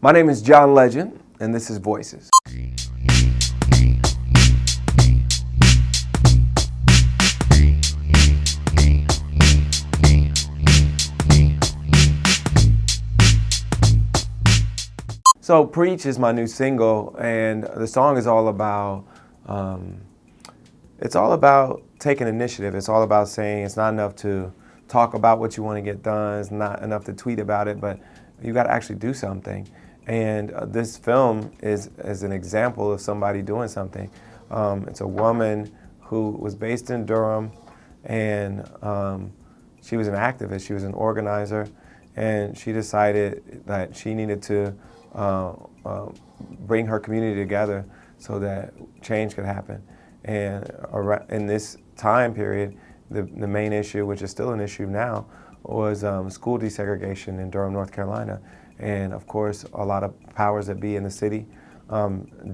My name is John Legend, and this is Voices. So Preach is my new single, and the song is all about, taking initiative. It's all about saying it's not enough to talk about what you want to get done. It's not enough to tweet about it, but you got to actually do something. And this film is an example of somebody doing something. It's a woman who was based in Durham, and she was an activist. She was an organizer, and she decided that she needed to bring her community together so that change could happen. And in this time period, the main issue, which is still an issue now, was school desegregation in Durham, North Carolina. And of course, a lot of powers that be in the city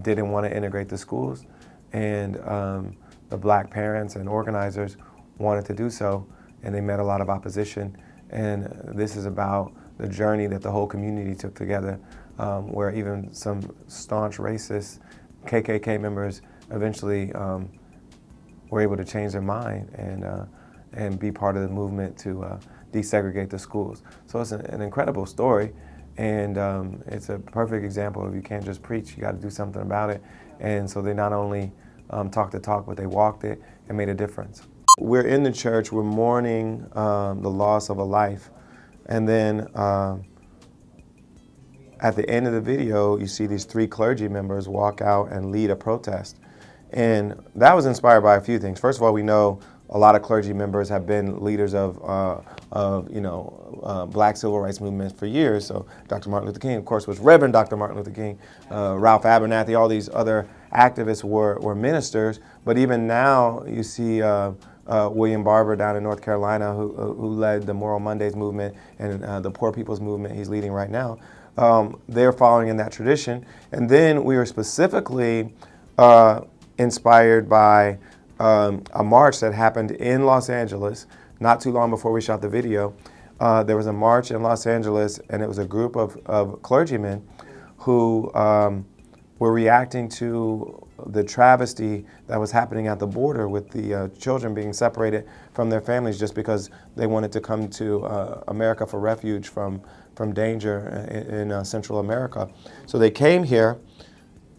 didn't want to integrate the schools. And the black parents and organizers wanted to do so, and they met a lot of opposition. And this is about the journey that the whole community took together, where even some staunch racist KKK members eventually were able to change their mind and be part of the movement to desegregate the schools. So it's an incredible story, and it's a perfect example of you can't just preach, you got to do something about it. And so they not only talked the talk, but they walked it and made a difference. We're in the church, we're mourning the loss of a life, and then at the end of the video, you see these 3 clergy members walk out and lead a protest. And that was inspired by a few things. First of all, we know a lot of clergy members have been leaders of black civil rights movements for years. So Dr. Martin Luther King, of course, was Reverend Dr. Martin Luther King. Ralph Abernathy, all these other activists were ministers. But even now, you see William Barber down in North Carolina, who led the Moral Mondays movement and the Poor People's Movement he's leading right now. They're following in that tradition. And then we were specifically inspired by a march that happened in Los Angeles not too long before we shot the video. There was a march in Los Angeles, and it was a group of clergymen who were reacting to the travesty that was happening at the border with the children being separated from their families just because they wanted to come to America for refuge from danger in Central America. So they came here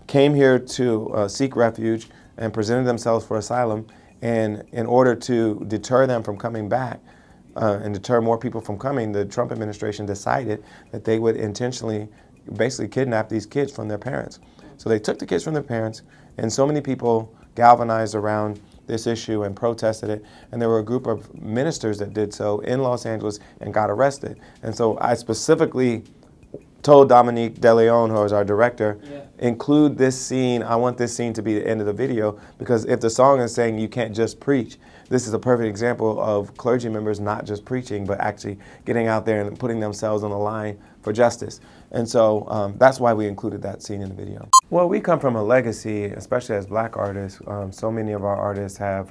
to seek refuge and presented themselves for asylum. And in order to deter them from coming back and deter more people from coming, the Trump administration decided that they would intentionally basically kidnap these kids from their parents. So they took the kids from their parents, and so many people galvanized around this issue and protested it. And there were a group of ministers that did so in Los Angeles and got arrested. And so I specifically told Dominique De Leon, who is our director, include this scene. I want this scene to be the end of the video, because if the song is saying you can't just preach, this is a perfect example of clergy members not just preaching, but actually getting out there and putting themselves on the line for justice. And so that's why we included that scene in the video. Well, we come from a legacy, especially as black artists. So many of our artists have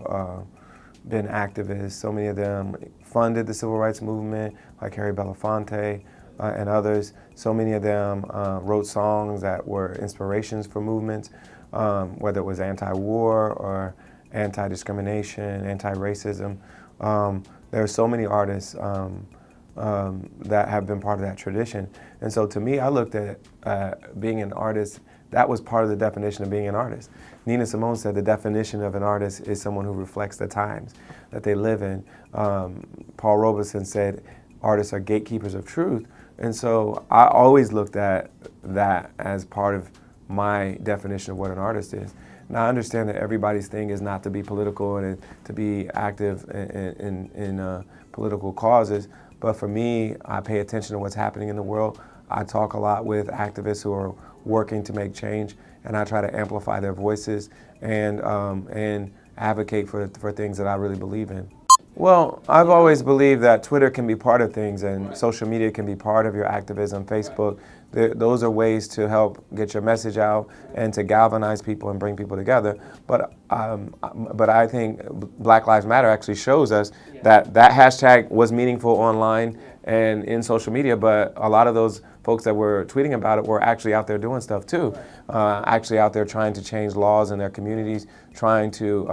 been activists. So many of them funded the civil rights movement, like Harry Belafonte, and others. So many of them wrote songs that were inspirations for movements, whether it was anti-war or anti-discrimination, anti-racism. There are so many artists that have been part of that tradition. And so to me, I looked at being an artist, that was part of the definition of being an artist. Nina Simone said the definition of an artist is someone who reflects the times that they live in. Paul Robeson said artists are gatekeepers of truth. And so I always looked at that as part of my definition of what an artist is. Now I understand that everybody's thing is not to be political and to be active in political causes, but for me, I pay attention to what's happening in the world. I talk a lot with activists who are working to make change, and I try to amplify their voices and advocate for things that I really believe in. Well, I've always believed that Twitter can be part of things and social media can be part of your activism. Facebook, those are ways to help get your message out and to galvanize people and bring people together. But I think Black Lives Matter actually shows us that that hashtag was meaningful online, and in social media, but a lot of those folks that were tweeting about it were actually out there doing stuff too, actually out there trying to change laws in their communities, trying to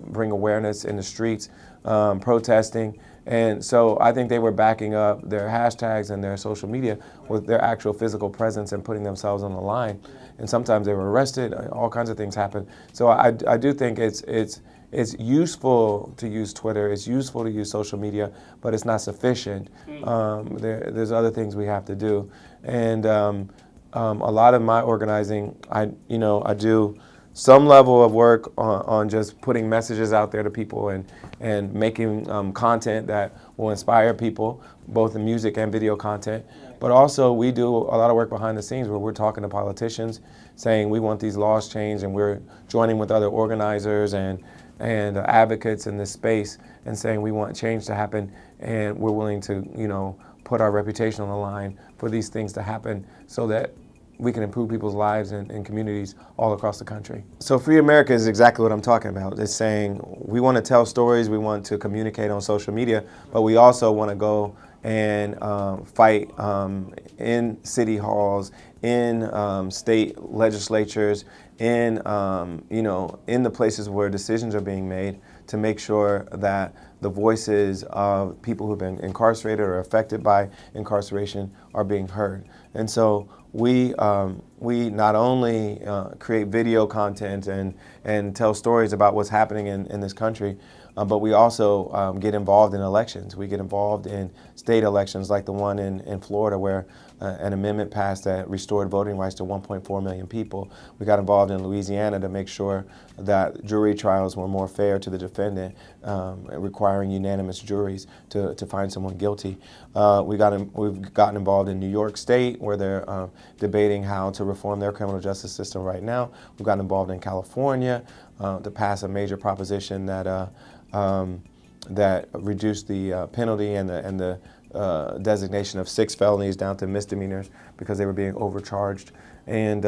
bring awareness in the streets, protesting. And so I think they were backing up their hashtags and their social media with their actual physical presence and putting themselves on the line. And sometimes they were arrested, all kinds of things happened. So I do think it's useful to use Twitter, it's useful to use social media, but it's not sufficient. There's other things we have to do. And a lot of my organizing, I do some level of work on just putting messages out there to people and making content that will inspire people, both in music and video content. But also we do a lot of work behind the scenes where we're talking to politicians saying we want these laws changed, and we're joining with other organizers and advocates in this space and saying we want change to happen, and we're willing to put our reputation on the line for these things to happen so that we can improve people's lives and communities all across the country. So Free America is exactly what I'm talking about. It's saying we want to tell stories, we want to communicate on social media, but we also want to go and fight in city halls, in state legislatures, in in the places where decisions are being made to make sure that the voices of people who've been incarcerated or affected by incarceration are being heard. And so we not only create video content and tell stories about what's happening in this country, but we also get involved in elections. We get involved in state elections like the one in Florida where an amendment passed that restored voting rights to 1.4 million people. We got involved in Louisiana to make sure that jury trials were more fair to the defendant, requiring unanimous juries to find someone guilty. We've gotten involved in New York State where they're debating how to reform their criminal justice system right now. We've gotten involved in California to pass a major proposition that that reduced the penalty and the designation of 6 felonies down to misdemeanors because they were being overcharged. And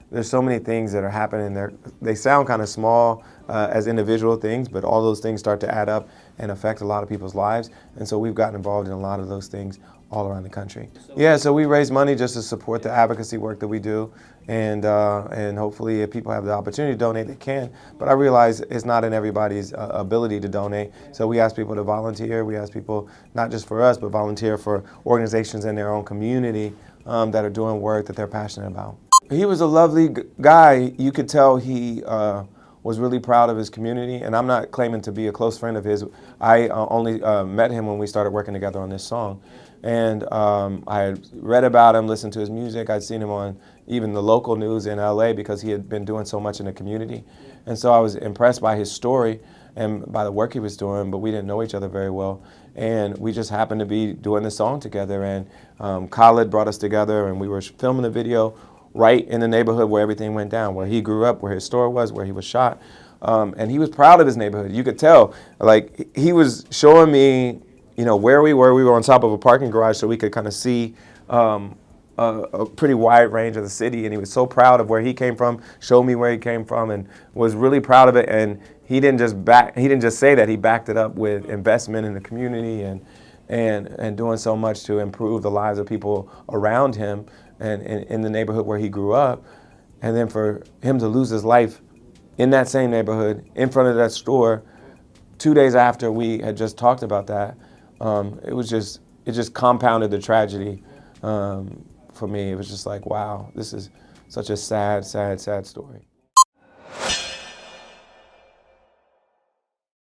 there's so many things that are happening there. They sound kind of small as individual things, but all those things start to add up and affect a lot of people's lives. And so we've gotten involved in a lot of those things all around the country. Yeah, so we raise money just to support the advocacy work that we do, and hopefully if people have the opportunity to donate, they can. But I realize it's not in everybody's ability to donate, so we ask people to volunteer. We ask people, not just for us, but volunteer for organizations in their own community that are doing work that they're passionate about. He was a lovely guy. You could tell he was really proud of his community, and I'm not claiming to be a close friend of his. I only met him when we started working together on this song. And I had read about him, listened to his music. I'd seen him on even the local news in LA because he had been doing so much in the community. And so I was impressed by his story and by the work he was doing, but we didn't know each other very well. And we just happened to be doing this song together, and Khaled brought us together, and we were filming the video right in the neighborhood where everything went down, where he grew up, where his store was, where he was shot. And he was proud of his neighborhood. You could tell, like, he was showing me where we were. We were on top of a parking garage so we could kind of see a pretty wide range of the city, and he was so proud of where he came from, showed me where he came from, and was really proud of it. And he didn't just say that, he backed it up with investment in the community and doing so much to improve the lives of people around him and in the neighborhood where he grew up. And then for him to lose his life in that same neighborhood, in front of that store, 2 days after we had just talked about that, it just compounded the tragedy for me. It was just like, wow, this is such a sad, sad, sad story.